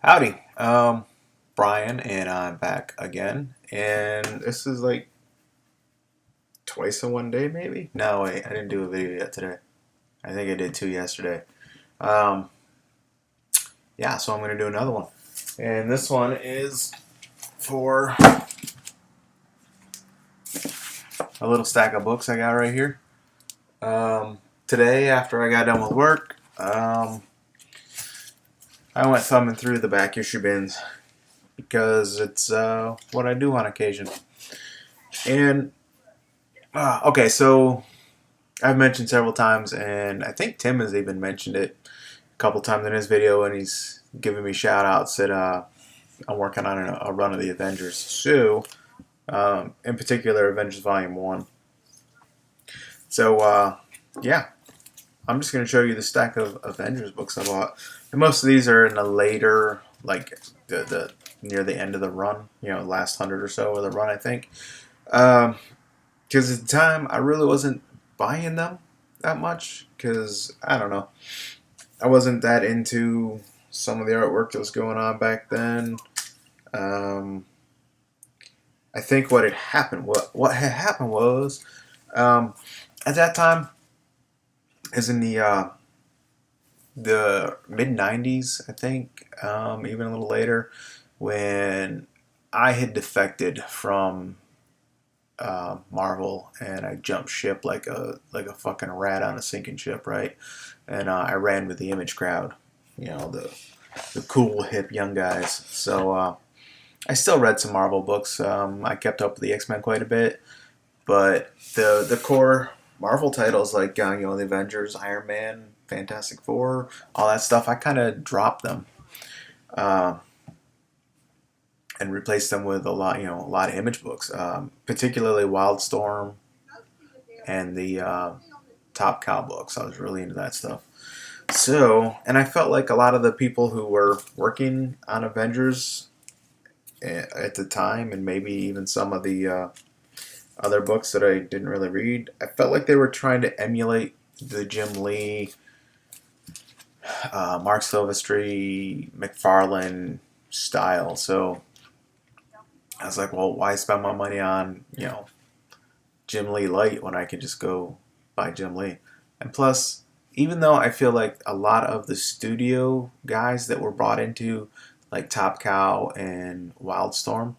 Howdy, Brian, and I'm back again. And this is like twice in one day, maybe? No, wait, I didn't do a video yet today. I think I did two yesterday. Um, yeah, so I'm gonna do another one, and this one is for a little stack of books I got right here. Today, after I got done with work, I went thumbing through the back issue bins because it's what I do on occasion. And okay, so I've mentioned several times, and I think Tim has even mentioned it a couple times in his video, and he's giving me shout outs that I'm working on a run of the Avengers. So, in particular, Avengers Volume 1. So, yeah, I'm just going to show you the stack of Avengers books I bought. And most of these are in the later, like, the near the end of the run, last 100 or so of the run, I think. Because at the time, I really wasn't buying them that much because I don't know, I wasn't that into some of the artwork that was going on back then. I think what had happened was at that time is in the mid '90s, I think, even a little later, when I had defected from Marvel, and I jumped ship like a fucking rat on a sinking ship, right? And I ran with the Image crowd, the cool hip young guys. So I still read some Marvel books. I kept up with the X-Men quite a bit, but the core Marvel titles like the Avengers, Iron Man, Fantastic Four, all that stuff, I kind of dropped them. Uh, and replaced them with a lot of Image books, particularly Wildstorm and the Top Cow books. I was really into that stuff. So, and I felt like a lot of the people who were working on Avengers at the time, and maybe even some of the other books that I didn't really read, I felt like they were trying to emulate the Jim Lee, Mark Silvestri, McFarlane style. So I was like, well, why spend my money on, Jim Lee Light when I could just go buy Jim Lee? And plus, even though I feel like a lot of the studio guys that were brought into, like Top Cow and Wildstorm,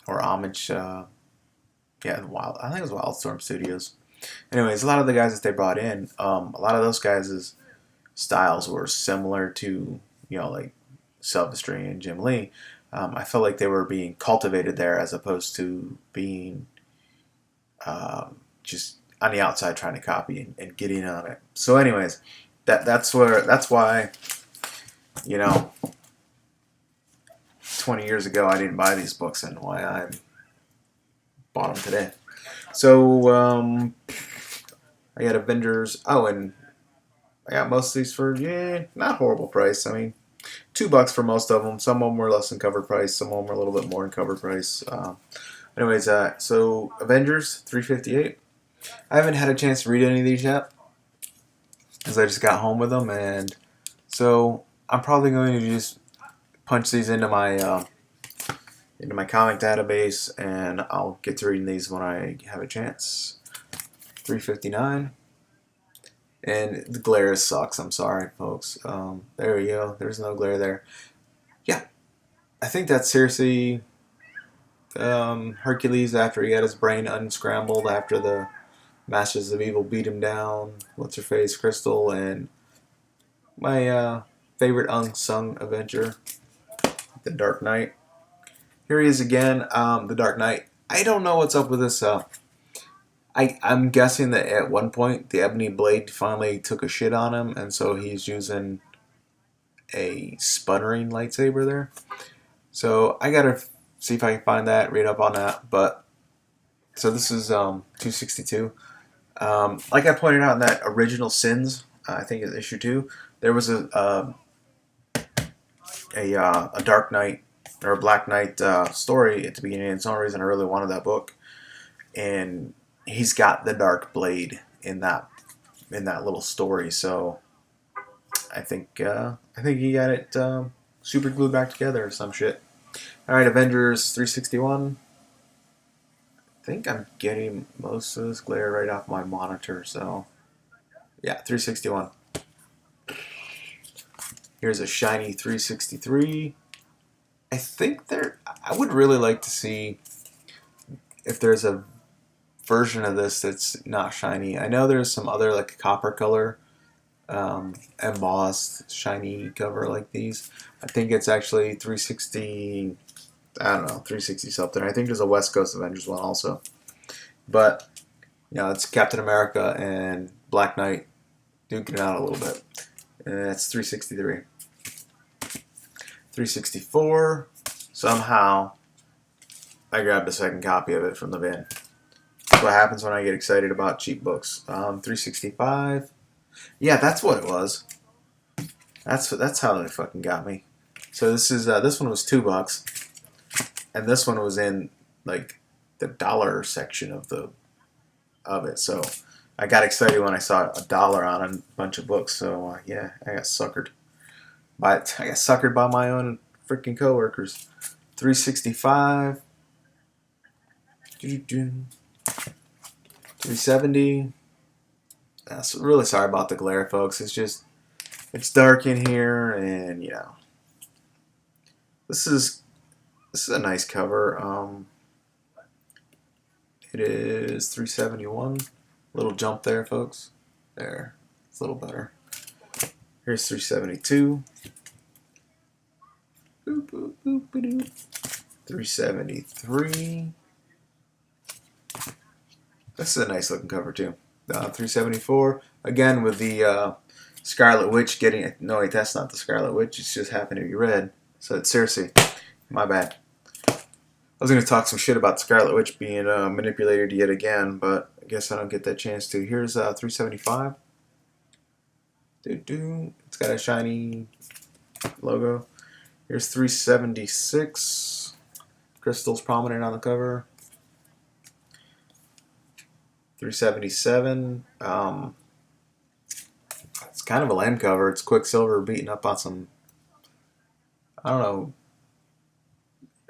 or Homage, I think it was Wildstorm Studios. Anyways, a lot of the guys that they brought in, a lot of those guys' styles were similar to, like Silvestri and Jim Lee. I felt like they were being cultivated there as opposed to being just on the outside trying to copy and get in on it. So, anyways, that's why 20 years ago I didn't buy these books, and why I bought them today. So I got Avengers. Oh, and I got most of these for not horrible price. I mean, $2 for most of them. Some of them were less than cover price. Some of them were a little bit more than cover price. Anyways, so Avengers 358. I haven't had a chance to read any of these yet, because I just got home with them, and so I'm probably going to just punch these into my comic database, and I'll get to reading these when I have a chance. 359. And the glare sucks. I'm sorry, folks. There we go. There's no glare there. Yeah, I think that's seriously Hercules after he had his brain unscrambled after the Masters of Evil beat him down. What's her face, Crystal, and my favorite unsung Avenger, the Dark Knight. Here he is again, the Dark Knight. I don't know what's up with this. I'm guessing that at one point the Ebony Blade finally took a shit on him, and so he's using a sputtering lightsaber there. So I gotta see if I can find that, read up on that. But so this is 262. Like I pointed out in that original Sins, I think it's issue 2, there was a Dark Knight or a Black Knight story at the beginning. And it's the only reason I really wanted that book. And he's got the Dark Blade in that little story. So I think he got it super glued back together or some shit. Alright, Avengers 361. I think I'm getting most of this glare right off my monitor, so yeah, 361. Here's a shiny 363. I would really like to see if there's a version of this that's not shiny. I know there's some other like copper color embossed shiny cover like these. I think it's actually 360. I don't know, 360 something. I think there's a West Coast Avengers one also. But it's Captain America and Black Knight duking it out a little bit. And that's 363. 364. Somehow I grabbed a second copy of it from the bin. That's what happens when I get excited about cheap books. 365. Yeah, that's what it was. That's how they fucking got me. So this one was $2, and this one was in like the dollar section of it. So I got excited when I saw $1 on a bunch of books. So yeah, I got suckered. But I got suckered by my own freaking coworkers. 365. 370. So really sorry about the glare, folks. It's dark in here, and this is a nice cover. It is 371. Little jump there, folks. There, it's a little better. Here's 372. 373. This is a nice looking cover too. 374. Again with the Scarlet Witch getting. No, wait, that's not the Scarlet Witch. It's just happened to be red. So it's Cersei. My bad. I was going to talk some shit about Scarlet Witch being manipulated yet again, but I guess I don't get that chance to. Here's 375. It's got a shiny logo. Here's 376. Crystal's prominent on the cover. 377. It's kind of a lame cover. It's Quicksilver beating up on some, I don't know,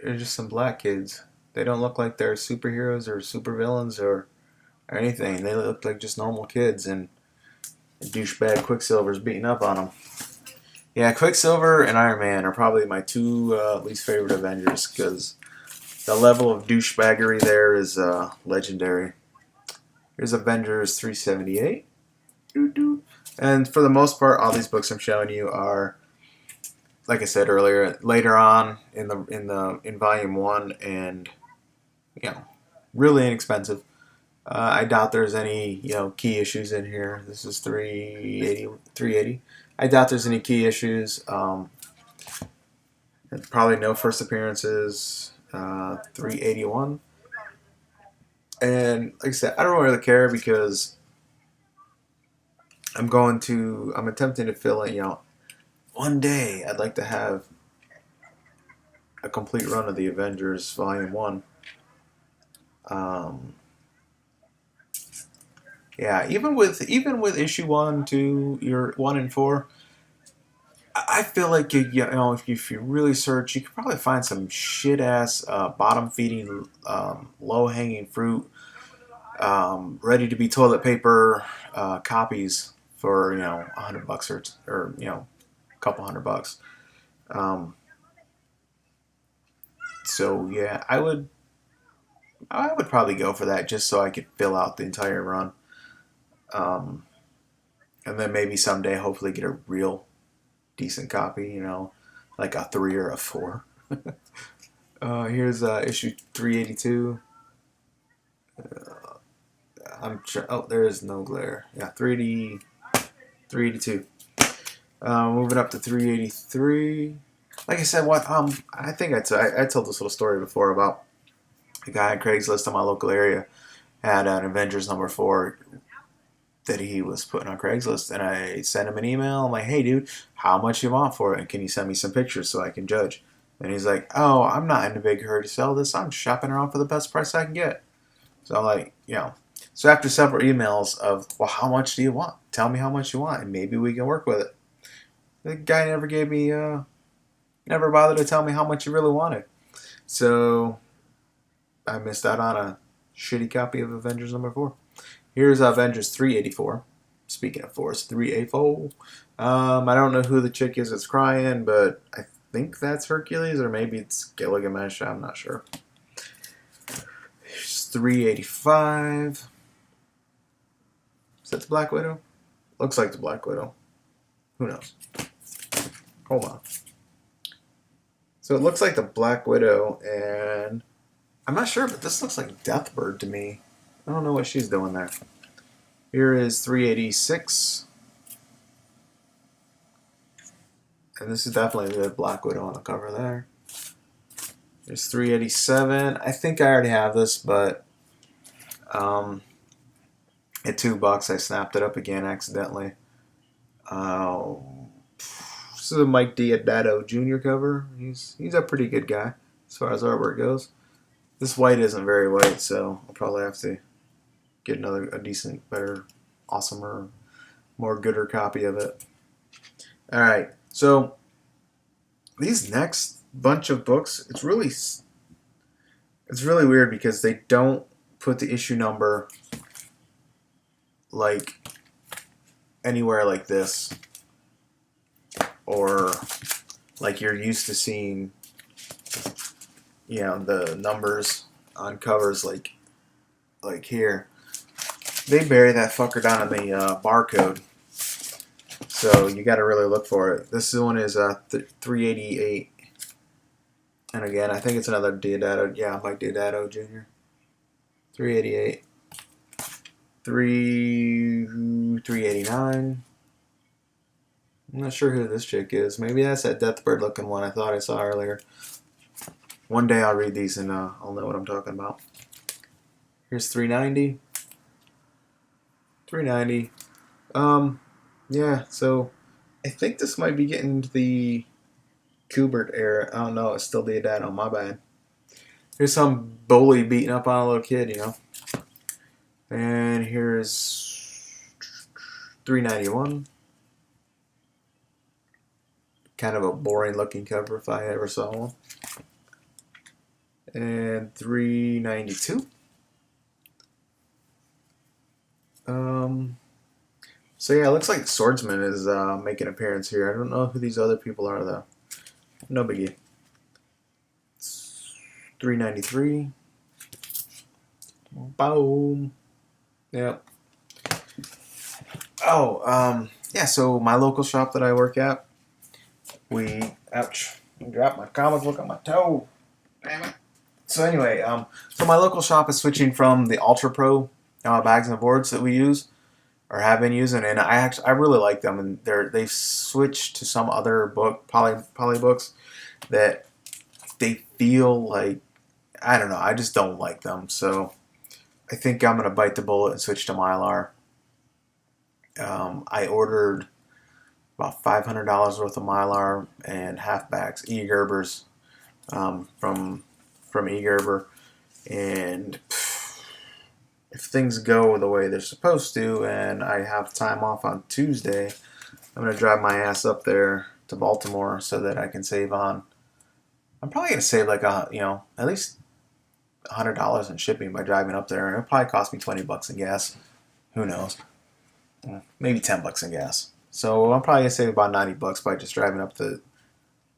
they're just some black kids. They don't look like they're superheroes or supervillains or anything. They look like just normal kids, and douchebag Quicksilver's beating up on them. Yeah, Quicksilver and Iron Man are probably my two least favorite Avengers because the level of douchebaggery there is legendary. Here's Avengers 378. And for the most part, all these books I'm showing you are, like I said earlier, later on in volume 1, and really inexpensive. I doubt there's any key issues in here. This is 380. I doubt there's any key issues. Probably no first appearances. 381. And like I said, I don't really care because I'm attempting to fill in, one day I'd like to have a complete run of the Avengers Volume 1. Yeah, even with issue 1, 2, your 1 and 4, I feel like if you really search, you could probably find some shit ass bottom feeding, low hanging fruit, ready to be toilet paper copies for $100 or a couple $100. So yeah, I would probably go for that just so I could fill out the entire run, and then maybe someday hopefully get a real decent copy, like a 3 or a 4. Here's issue 382. I'm sure. Oh, there is no glare. Yeah, 382. Moving up to 383. Like I said, I think I told this little story before about a guy on Craigslist in my local area had an Avengers number 4 that he was putting on Craigslist, and I sent him an email. I'm like, hey dude, how much you want for it, and can you send me some pictures so I can judge? And he's like, oh, I'm not in a big hurry to sell this. I'm shopping around for the best price I can get. So I'm like, so after several emails of, well, how much do you want? Tell me how much you want, and maybe we can work with it. The guy never gave me never bothered to tell me how much he really wanted. So I missed out on a shitty copy of Avengers #4. Here's Avengers 384. Speaking of Force, 384. I don't know who the chick is that's crying, but I think that's Hercules, or maybe it's Gilgamesh. I'm not sure. Here's 385. Is that the Black Widow? Looks like the Black Widow. Who knows? Hold on. So it looks like the Black Widow, and I'm not sure, but this looks like Deathbird to me. I don't know what she's doing there. Here is 386. And this is definitely the Black Widow on the cover there. There's 387. I think I already have this, but at $2 I snapped it up again accidentally. This is a Mike Diodato Jr. cover. He's a pretty good guy as far as artwork goes. This white isn't very white, so I'll probably have to get a decent, better, awesomer, more gooder copy of it. Alright, so these next bunch of books, it's really weird because they don't put the issue number like anywhere like this, or like you're used to seeing, you know, the numbers on covers like here. They bury that fucker down in the barcode, so you got to really look for it. This one is 388, and again, I think it's another Diodato. Yeah, Mike Diodato Jr. 388, 389. I'm not sure who this chick is. Maybe that's that Deathbird looking one I thought I saw earlier. One day I'll read these and I'll know what I'm talking about. Here's 390. 390. Yeah, so I think this might be getting to the Kubert era. I don't know, it's still Diodato, my bad. Here's some bully beating up on a little kid, you know. And here's 391. Kind of a boring looking cover if I ever saw one. And 392. So yeah, it looks like Swordsman is making an appearance here. I don't know who these other people are though. No biggie. 393. Boom. Yep. Oh, yeah, so my local shop that I work at, ouch, I dropped my comic book on my toe. Damn it. So anyway, so my local shop is switching from the Ultra Pro bags and boards that we use, or have been using, and I really like them, and they've switched to some other poly books that they feel like, I don't know, I just don't like them, so I think I'm gonna bite the bullet and switch to Mylar. I ordered about $500 worth of Mylar and half bags, E-Gerbers, from E-Gerber, and if things go the way they're supposed to, and I have time off on Tuesday, I'm gonna drive my ass up there to Baltimore so that I can save on. I'm probably gonna save like at least $100 in shipping by driving up there. It'll probably cost me $20 in gas. Who knows? Maybe $10 in gas. So I'm probably gonna save about $90 by just driving up to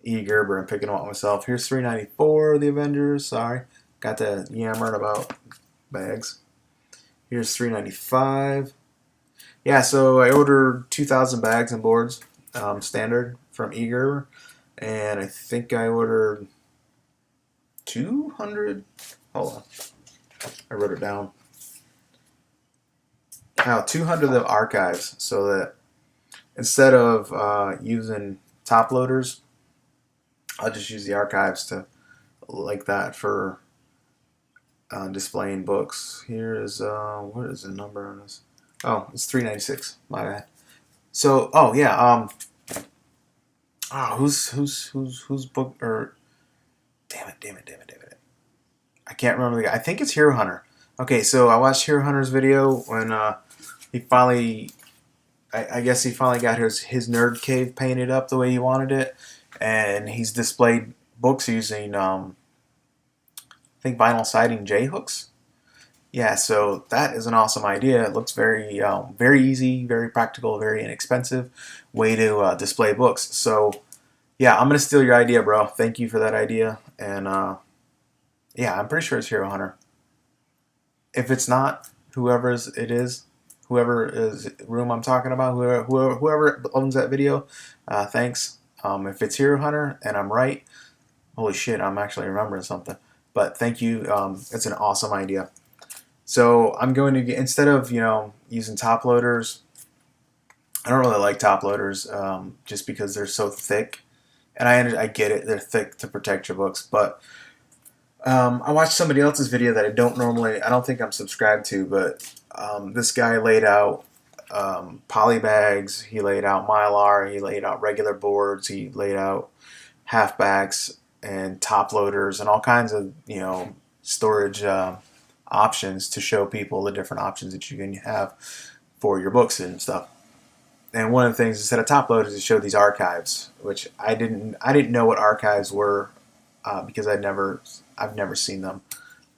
E-Gerber and picking them up myself. Here's 394, the Avengers. Sorry, got to yammering about bags. Here's 395. Yeah, so I ordered 2,000 bags and boards, standard from E-Gerber, and I think I ordered 200. Hold on, I wrote it down. Now 200 of archives, so that instead of using top loaders, I'll just use the archives to like that for displaying books. Here is what is the number on this? Oh, it's 396. My bad. So, oh yeah, whose book, or damn it. I can't remember the guy. I think it's Hero Hunter. Okay, so I watched Hero Hunter's video when he finally, I guess he finally got his nerd cave painted up the way he wanted it, and he's displayed books using I think vinyl siding J hooks. Yeah, so that is an awesome idea. It looks very easy, very practical, very inexpensive way to display books. So yeah, I'm gonna steal your idea, bro. Thank you for that idea. And yeah, I'm pretty sure it's Hero Hunter. If it's not, whoever is room I'm talking about, whoever owns that video, thanks. If it's Hero Hunter and I'm right, holy shit, I'm actually remembering something. But thank you. It's an awesome idea. So I'm going to get, instead of using top loaders, I don't really like top loaders just because they're so thick. And I get it, they're thick to protect your books, but I watched somebody else's video that I don't think I'm subscribed to, but this guy laid out poly bags, he laid out Mylar, he laid out regular boards, he laid out halfbacks and top loaders and all kinds of storage options to show people the different options that you can have for your books and stuff. And one of the things instead of top loaders, it showed these archives, which I didn't know what archives were because I've never seen them,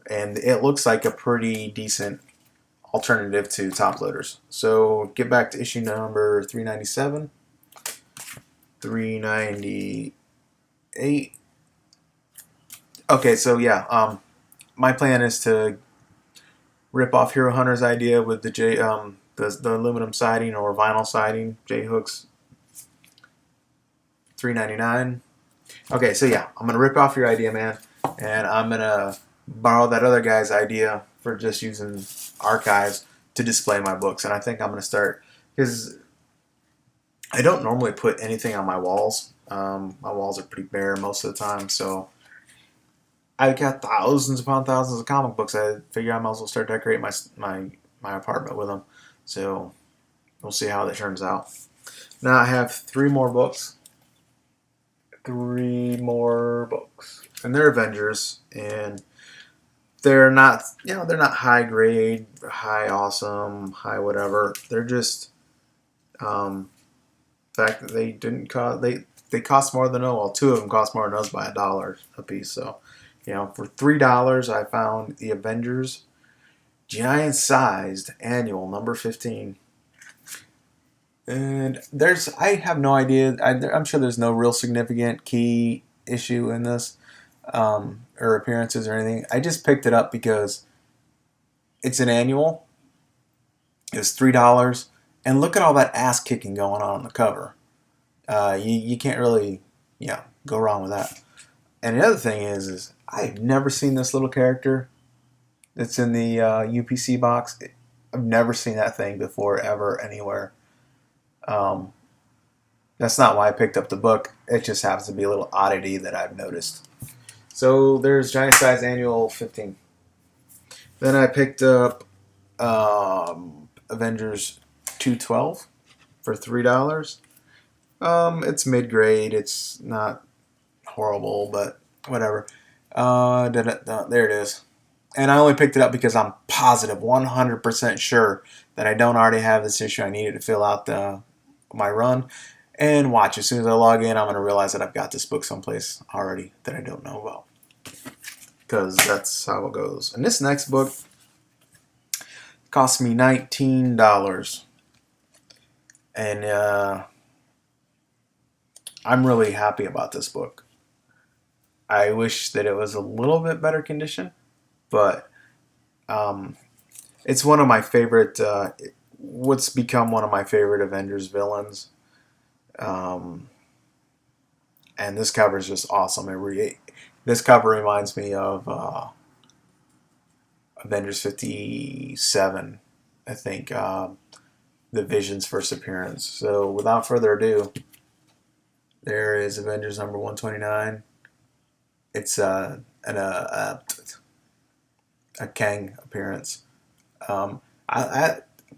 and it looks like a pretty decent alternative to top loaders. So get back to issue number 397, 398. Okay, so yeah, my plan is to rip off Hero Hunter's idea with the aluminum siding or vinyl siding J hooks. 399. Okay, so yeah, I'm gonna rip off your idea, man, and I'm gonna borrow that other guy's idea for just using archives to display my books. And I think I'm gonna start, because I don't normally put anything on my walls. My walls are pretty bare most of the time, so I got thousands upon thousands of comic books. I figure I might as well start decorating my apartment with them. So we'll see how that turns out. Now I have three more books, and they're Avengers, and they're not they're not high grade, high awesome, high whatever. They're just the fact that they cost more than two of them cost more than us by $1 a piece. So for $3 I found the Avengers giant sized annual number 15. And I have no idea. I'm sure there's no real significant key issue in this or appearances or anything. I just picked it up because it's an annual. It was $3, and look at all that ass kicking going on the cover. You can't really go wrong with that. And the other thing is I've never seen this little character that's in the UPC box. I've never seen that thing before, ever, anywhere. That's not why I picked up the book. It just happens to be a little oddity that I've noticed. So there's Giant Size Annual 15. Then I picked up Avengers 212 for $3. It's mid-grade. It's not horrible, but whatever. There it is. And I only picked it up because I'm positive, 100% sure that I don't already have this issue. I needed to fill out my run. And watch, as soon as I log in, I'm going to realize that I've got this book someplace already that I don't know about. Because that's how it goes. And this next book cost me $19. And I'm really happy about this book. I wish that it was a little bit better condition. But it's one of my favorite, what's become one of my favorite Avengers villains. And this cover is just awesome. This cover reminds me of Avengers 57, I think, the Vision's first appearance. So without further ado, there is Avengers number 129. It's a Kang appearance.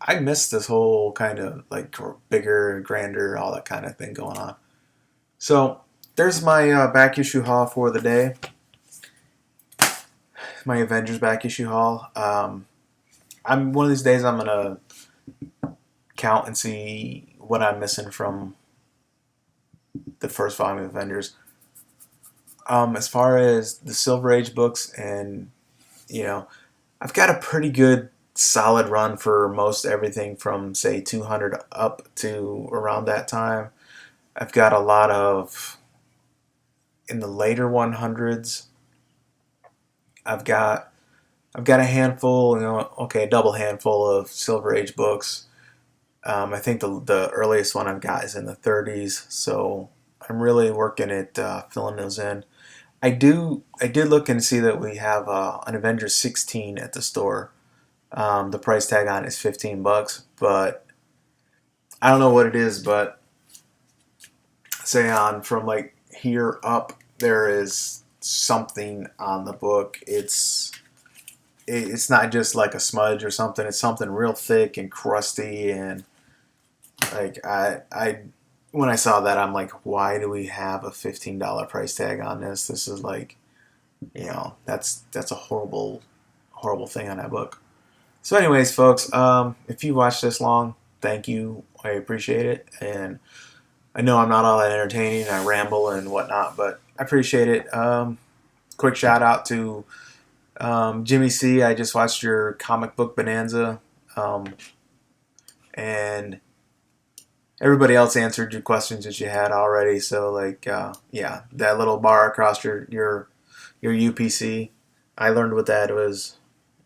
I missed this whole kind of like bigger, grander, all that kind of thing going on. So there's my back issue haul for the day. My Avengers back issue haul. I'm one of these days I'm gonna count and see what I'm missing from the first volume of Avengers. As far as the Silver Age books, and you know, I've got a pretty good solid run for most everything from say 200 up to around that time. I've got a lot of in the later 100s. I've got I've got a handful, okay, a double handful of Silver Age books. I think the earliest one I've got is in the 30s, so I'm really working at filling those in. I did look and see that we have an Avengers 16 at the store. The price tag on it is $15, but I don't know what it is. But say on from like here up, there is something on the book. It's not just like a smudge or something. It's something real thick and crusty, and like I when I saw that, I'm like, why do we have a $15 price tag on this? This is like, that's a horrible thing on that book. So, anyways, folks, if you watched this long, thank you. I appreciate it, and I know I'm not all that entertaining. I ramble and whatnot, but I appreciate it. Quick shout out to Jimmy C. I just watched your comic book bonanza, and everybody else answered your questions that you had already. So, like, yeah, that little bar across your UPC, I learned what that was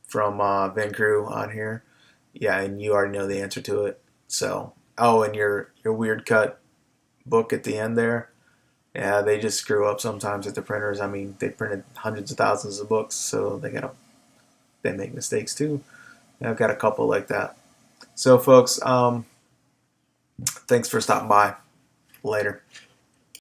from Vin Crew on here. Yeah, and you already know the answer to it. So, oh, and your weird cut book at the end there. Yeah, they just screw up sometimes at the printers. I mean, they printed hundreds of thousands of books, so they make mistakes too. And I've got a couple like that. So, folks, thanks for stopping by. Later.